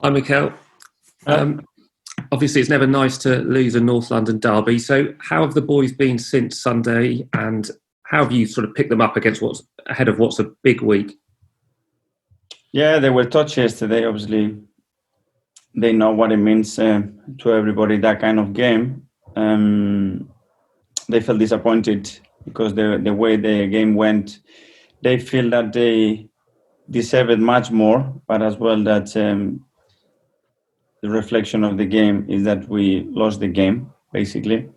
Hi, Mikel. Um, Obviously, it's never nice to lose a North London derby. So, how have the boys been since Sunday, and how have you sort of picked them up against what's ahead of what's a big week? Yeah, they were touched yesterday. Obviously, they know what it means to everybody, that kind of game. They felt disappointed because the way the game went, they feel that they deserved much more, but as well that the reflection of the game is that we lost the game, basically.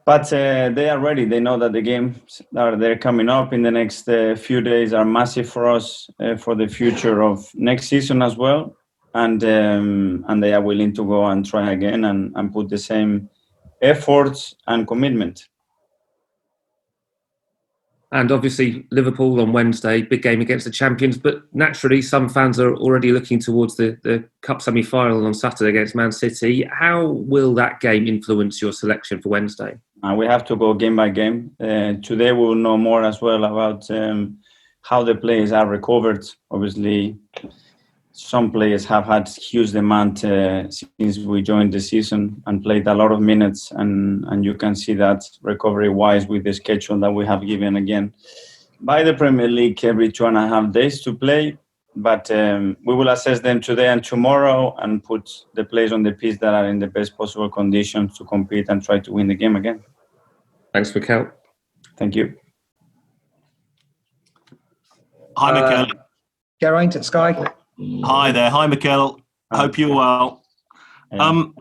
But they are ready. They know that the games they're coming up in the next few days are massive for us for the future of next season as well, and they are willing to go and try again and put the same efforts and commitment. And obviously, Liverpool on Wednesday, big game against the champions. But naturally, some fans are already looking towards the Cup semi-final on Saturday against Man City. How will that game influence your selection for Wednesday? We have to go game by game. Today we will know more as well about how the players are recovered. Obviously, some players have had huge demand since we joined the season and played a lot of minutes, and you can see that recovery-wise with the schedule that we have given again by the Premier League every 2.5 days to play. But we will assess them today and tomorrow and put the players on the pitch that are in the best possible conditions to compete and try to win the game again. Thanks, Mikel. Thank you. Hi, Mikel. Geraint at Sky. Hi there. Hi, Mikel. Hope you're well. Can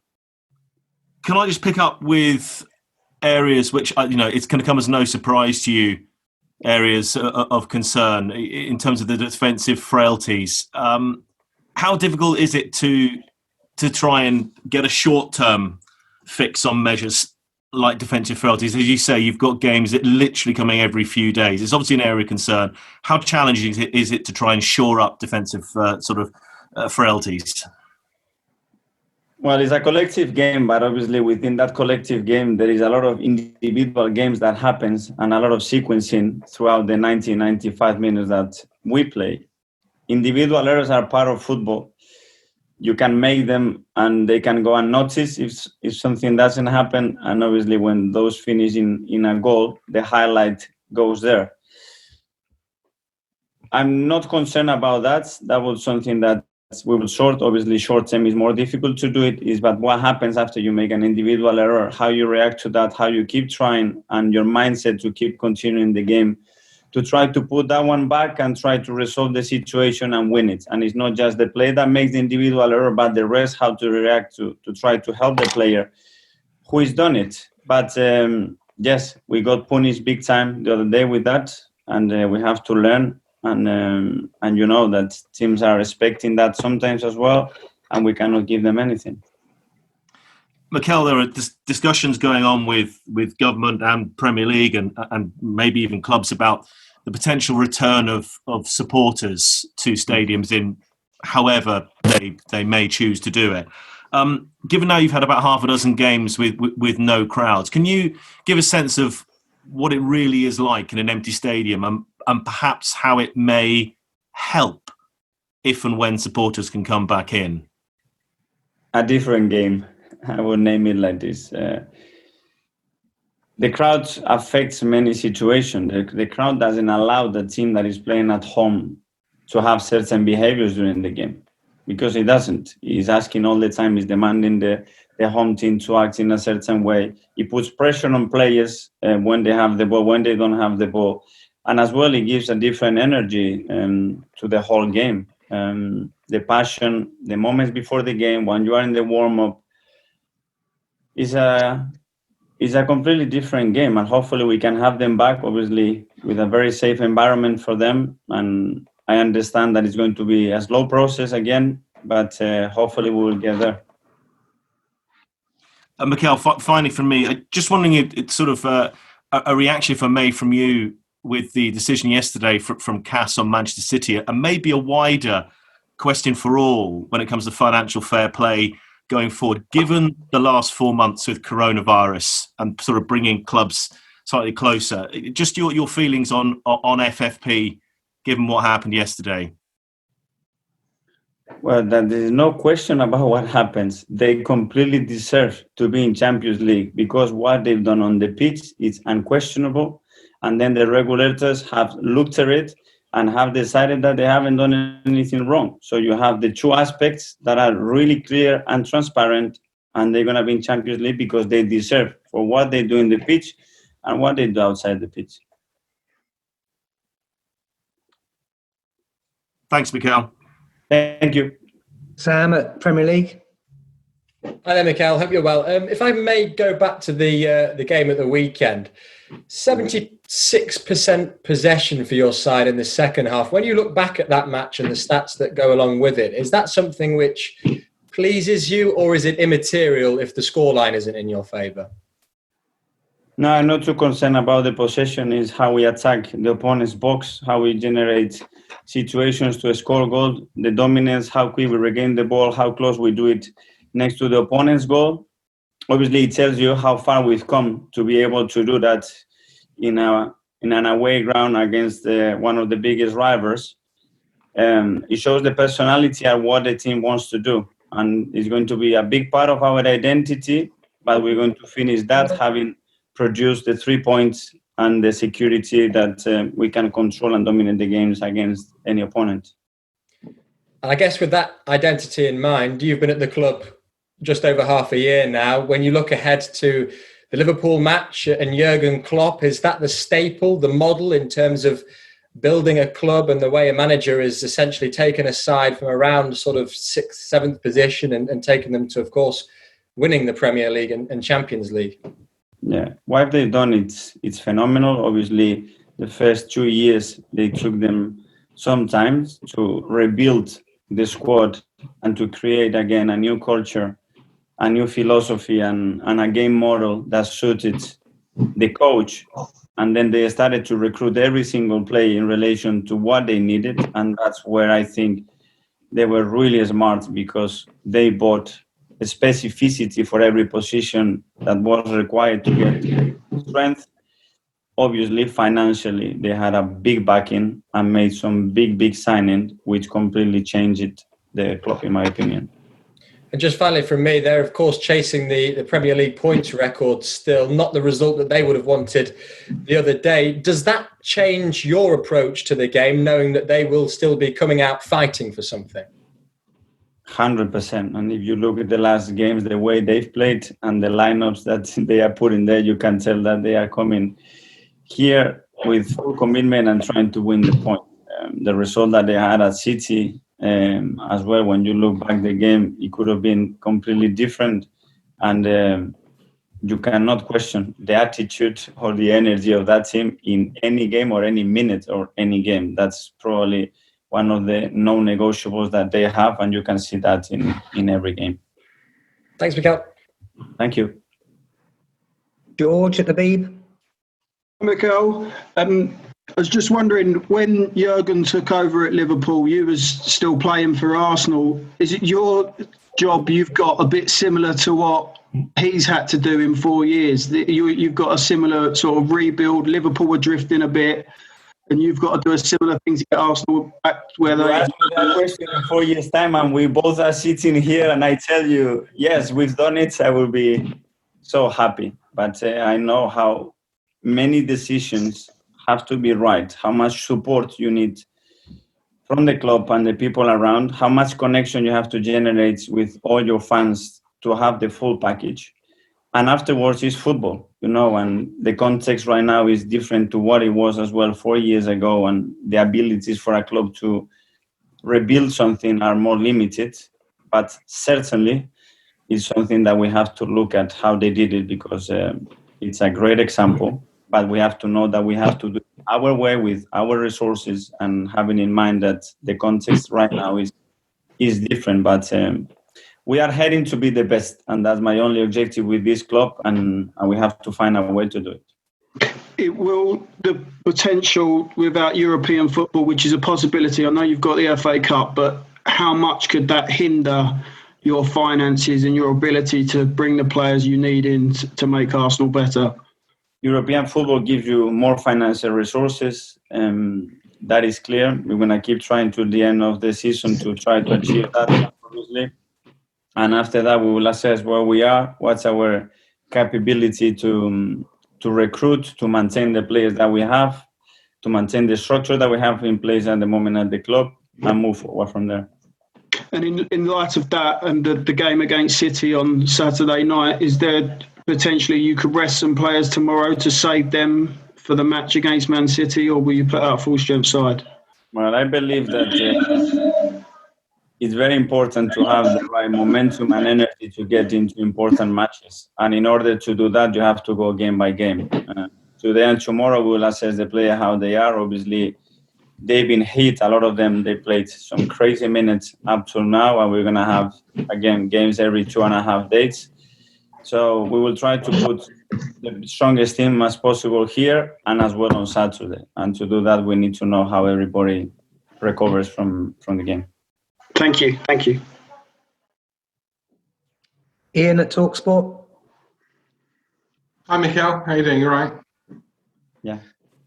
I just pick up with areas which, it's going to come as no surprise to you, areas of concern in terms of the defensive frailties. How difficult is it to try and get a short-term fix on measures like defensive frailties? As you say, you've got games that literally coming every few days. It's obviously an area of concern. How challenging is it to try and shore up defensive frailties? Well, it's a collective game, but obviously within that collective game, there is a lot of individual games that happens and a lot of sequencing throughout the 90-95 minutes that we play. Individual errors are part of football. You can make them and they can go unnoticed if something doesn't happen. And obviously when those finish in a goal, the highlight goes there. I'm not concerned about that. That was something that we will sort. Obviously, short term is more difficult to do it. But what happens after you make an individual error, how you react to that, how you keep trying, and your mindset to keep continuing the game, to try to put that one back and try to resolve the situation and win it. And it's not just the player that makes the individual error, but the rest how to react to try to help the player who has done it. But yes, we got punished big time the other day with that, and we have to learn. And you know that teams are expecting that sometimes as well, and we cannot give them anything. Mikel, there are discussions going on with government and Premier League and maybe even clubs about the potential return of supporters to stadiums in however they may choose to do it. Given now you've had about half a dozen games with no crowds, can you give a sense of what it really is like in an empty stadium and perhaps how it may help if and when supporters can come back in? A different game. I would name it like this. The crowd affects many situations. The crowd doesn't allow the team that is playing at home to have certain behaviors during the game because it doesn't. He's asking all the time, he's demanding the home team to act in a certain way. He puts pressure on players when they have the ball, when they don't have the ball. And as well, it gives a different energy to the whole game. The passion, the moments before the game, when you are in the warm-up, is a completely different game, and hopefully we can have them back, obviously, with a very safe environment for them. And I understand that it's going to be a slow process again, but hopefully we will get there. Mikel, finally from me, just wondering if it's sort of a reaction, if I may, from you with the decision yesterday from CAS on Manchester City, and maybe a wider question for all when it comes to financial fair play going forward, given the last 4 months with coronavirus and sort of bringing clubs slightly closer. Just your feelings on FFP, given what happened yesterday. Well, there is no question about what happens. They completely deserve to be in Champions League because what they've done on the pitch is unquestionable. And then the regulators have looked at it and have decided that they haven't done anything wrong. So you have the two aspects that are really clear and transparent, and they're going to be in Champions League because they deserve for what they do in the pitch and what they do outside the pitch. Thanks, Mikel. Thank you. Sam at Premier League. Hi there, Mikel. Hope you're well. If I may go back to the game at the weekend, 76% possession for your side in the second half. When you look back at that match and the stats that go along with it, is that something which pleases you, or is it immaterial if the scoreline isn't in your favour? No, I'm not too concerned about the possession. Is how we attack the opponent's box, how we generate situations to score goal, the dominance, how quick we regain the ball, how close we do it next to the opponent's goal. Obviously, it tells you how far we've come to be able to do that in an away ground against one of the biggest rivals. It shows the personality and what the team wants to do. And it's going to be a big part of our identity, but we're going to finish that having produced the 3 points and the security that we can control and dominate the games against any opponent. And I guess with that identity in mind, you've been at the club just over half a year now. When you look ahead to the Liverpool match and Jurgen Klopp, is that the staple, the model in terms of building a club and the way a manager is essentially taken a side from around sort of 6th, 7th position and taken them to, of course, winning the Premier League and Champions League? Yeah, what they've done, it's phenomenal. Obviously, the first 2 years, they took them some time to rebuild the squad and to create, again, a new culture, a new philosophy and a game model that suited the coach. And then they started to recruit every single player in relation to what they needed. And that's where I think they were really smart, because they bought a specificity for every position that was required to get strength. Obviously, financially, they had a big backing and made some big signing, which completely changed the club, in my opinion. And just finally from me, they're of course chasing the Premier League points record still, not the result that they would have wanted the other day. Does that change your approach to the game, knowing that they will still be coming out fighting for something? 100%. And if you look at the last games, the way they've played and the lineups that they are putting there, you can tell that they are coming here with full commitment and trying to win the point. The result that they had at City as well, when you look back the game, it could have been completely different. And you cannot question the attitude or the energy of that team in any game or any minute or any game. That's probably one of the non-negotiables that they have, and you can see that in every game. Thanks, Mikel. Thank you. George at the Beeb. Mikel, I was just wondering, when Jurgen took over at Liverpool, you was still playing for Arsenal. Is it your job you've got a bit similar to what he's had to do in 4 years? You've got a similar sort of rebuild. Liverpool were drifting a bit, and you've got to do a similar thing to get Arsenal back where they are. You asked me that question in 4 years' time, and we both are sitting here, and I tell you, yes, we've done it. I will be so happy. But I know how many decisions have to be right, how much support you need from the club and the people around, how much connection you have to generate with all your fans to have the full package. And afterwards is football, and the context right now is different to what it was as well 4 years ago, and the abilities for a club to rebuild something are more limited. But certainly it's something that we have to look at how they did it, because it's a great example. But we have to know that we have to do it our way with our resources, and having in mind that the context right now is different. But we are heading to be the best, and that's my only objective with this club, and we have to find a way to do it. It will, the potential without European football, which is a possibility. I know you've got the FA Cup, but how much could that hinder your finances and your ability to bring the players you need in to make Arsenal better? European football gives you more financial resources. That is clear. We're going to keep trying to the end of the season to try to achieve that, obviously. And after that, we will assess where we are, what's our capability to recruit, to maintain the players that we have, to maintain the structure that we have in place at the moment at the club, and move forward from there. And in light of that and the game against City on Saturday night, is there potentially you could rest some players tomorrow to save them for the match against Man City, or will you put out a full strength side? Well, I believe that it's very important to have the right momentum and energy to get into important matches. And in order to do that, you have to go game by game. Today and tomorrow, we will assess the player how they are. Obviously, they've been hit. A lot of them, they played some crazy minutes up till now. And we're going to have, again, games every 2.5 days. So we will try to put the strongest team as possible here and as well on Saturday. And to do that, we need to know how everybody recovers from the game. Thank you. Thank you. Ian at TalkSport. Hi, Mikel. How you doing? You all right? Yeah.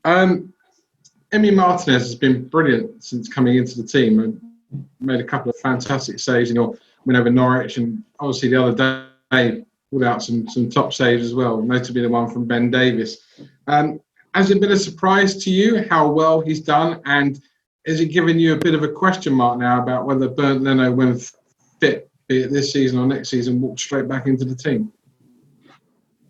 Emi Martinez has been brilliant since coming into the team and made a couple of fantastic saves in your win over Norwich, and obviously the other day pulled out some top saves as well, notably the one from Ben Davies. Has it been a surprise to you how well he's done, and is it giving you a bit of a question mark now about whether Bernd Leno, when fit, be it this season or next season, walked straight back into the team?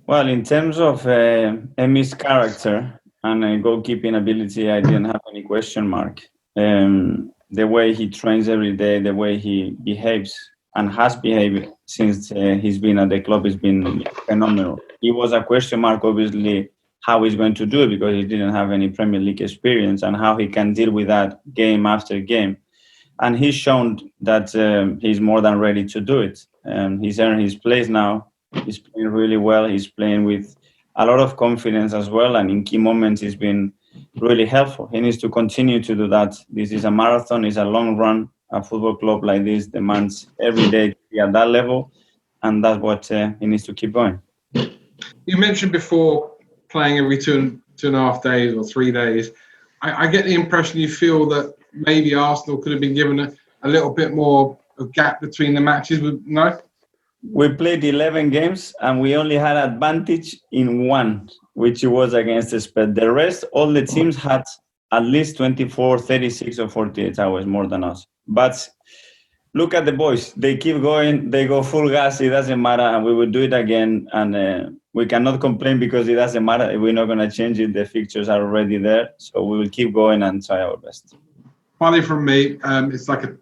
Well, in terms of Emi's character and goalkeeping ability, I didn't have any question mark. The way he trains every day, the way he behaves and has behaved since he's been at the club has been phenomenal. It was a question mark, obviously, how he's going to do it because he didn't have any Premier League experience and how he can deal with that game after game. And he's shown that he's more than ready to do it. He's earned his place now. He's playing really well. He's playing with a lot of confidence as well. And in key moments, he's been really helpful. He needs to continue to do that. This is a marathon. It's a long run. A football club like this demands every day to be at that level. And that's what he needs to keep going. You mentioned before playing every two and a half days or 3 days. I get the impression you feel that maybe Arsenal could have been given a little bit more of gap between the matches. No? We played 11 games and we only had advantage in one, which was against Spurs. The rest, all the teams had at least 24, 36 or 48 hours more than us. But look at the boys. They keep going. They go full gas. It doesn't matter. And we will do it again. And we cannot complain because it doesn't matter. We're not going to change it. The fixtures are already there. So we will keep going and try our best. Finally from me, it's like a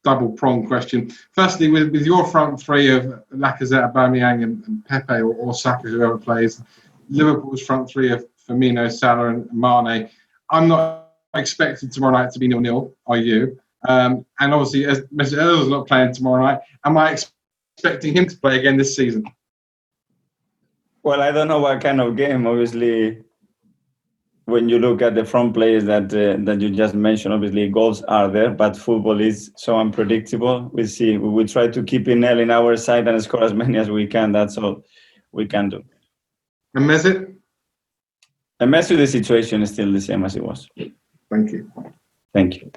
double-pronged question. Firstly, with your front three of Lacazette, Aubameyang and Pepe or Saka, whoever plays, Liverpool's front three of Firmino, Salah and Mane, I'm not expecting tomorrow night to be 0-0, are you? And obviously, as Mesut Ozil's not playing tomorrow night, am I expecting him to play again this season? Well, I don't know what kind of game. Obviously, when you look at the front players that you just mentioned, obviously goals are there, but football is so unpredictable. We'll see. We will try to keep Inel in our side and score as many as we can. That's all we can do. And Mesut? And Mesut, the situation is still the same as it was. Thank you. Thank you.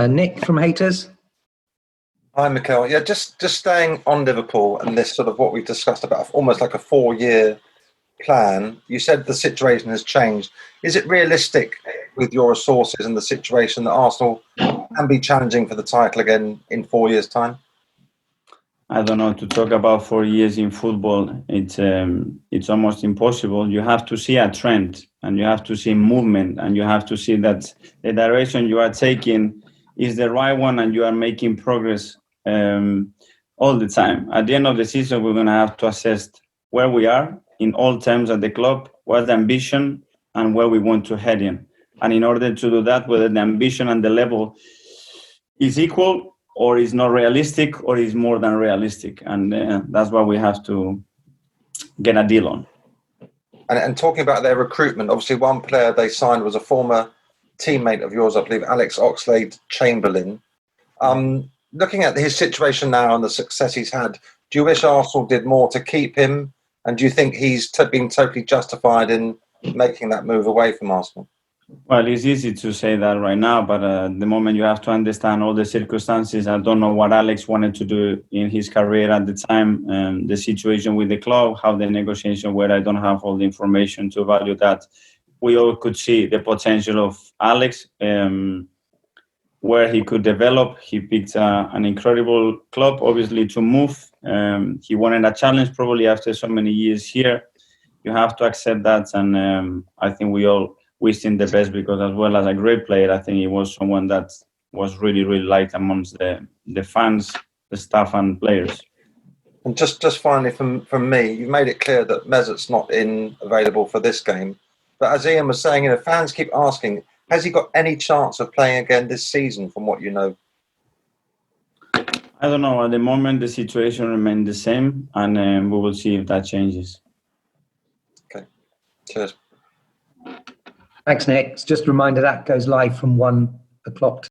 Nick from Haters. Hi, Mikel. Yeah, just staying on Liverpool and this sort of what we've discussed about almost like a 4-year plan. You said the situation has changed. Is it realistic with your resources and the situation that Arsenal can be challenging for the title again in 4 years' time? I don't know, to talk about 4 years in football, it's almost impossible. You have to see a trend and you have to see movement and you have to see that the direction you are taking is the right one and you are making progress all the time. At the end of the season, we're going to have to assess where we are in all terms at the club, what's the ambition and where we want to head in. And in order to do that, whether the ambition and the level is equal or is not realistic or is more than realistic. And that's what we have to get a deal on. And talking about their recruitment, obviously one player they signed was a former teammate of yours, I believe, Alex Oxlade-Chamberlain. Looking at his situation now and the success he's had, do you wish Arsenal did more to keep him? And do you think he's been totally justified in making that move away from Arsenal? Well, it's easy to say that right now, but at the moment you have to understand all the circumstances. I don't know what Alex wanted to do in his career at the time, the situation with the club, how the negotiation were. I don't have all the information to evaluate that. We all could see the potential of Alex, where he could develop. He picked an incredible club, obviously, to move. He wanted a challenge probably after so many years here. You have to accept that, and I think we all wish him the best, because as well as a great player, I think he was someone that was really, really liked amongst the fans, the staff and players. And just finally from me, you've made it clear that Mesut's not available for this game. But as Ian was saying, fans keep asking, has he got any chance of playing again this season, from what you know? I don't know. At the moment, the situation remains the same, and we will see if that changes. Okay. Cheers. Thanks, Nick. Just a reminder that goes live from 1 o'clock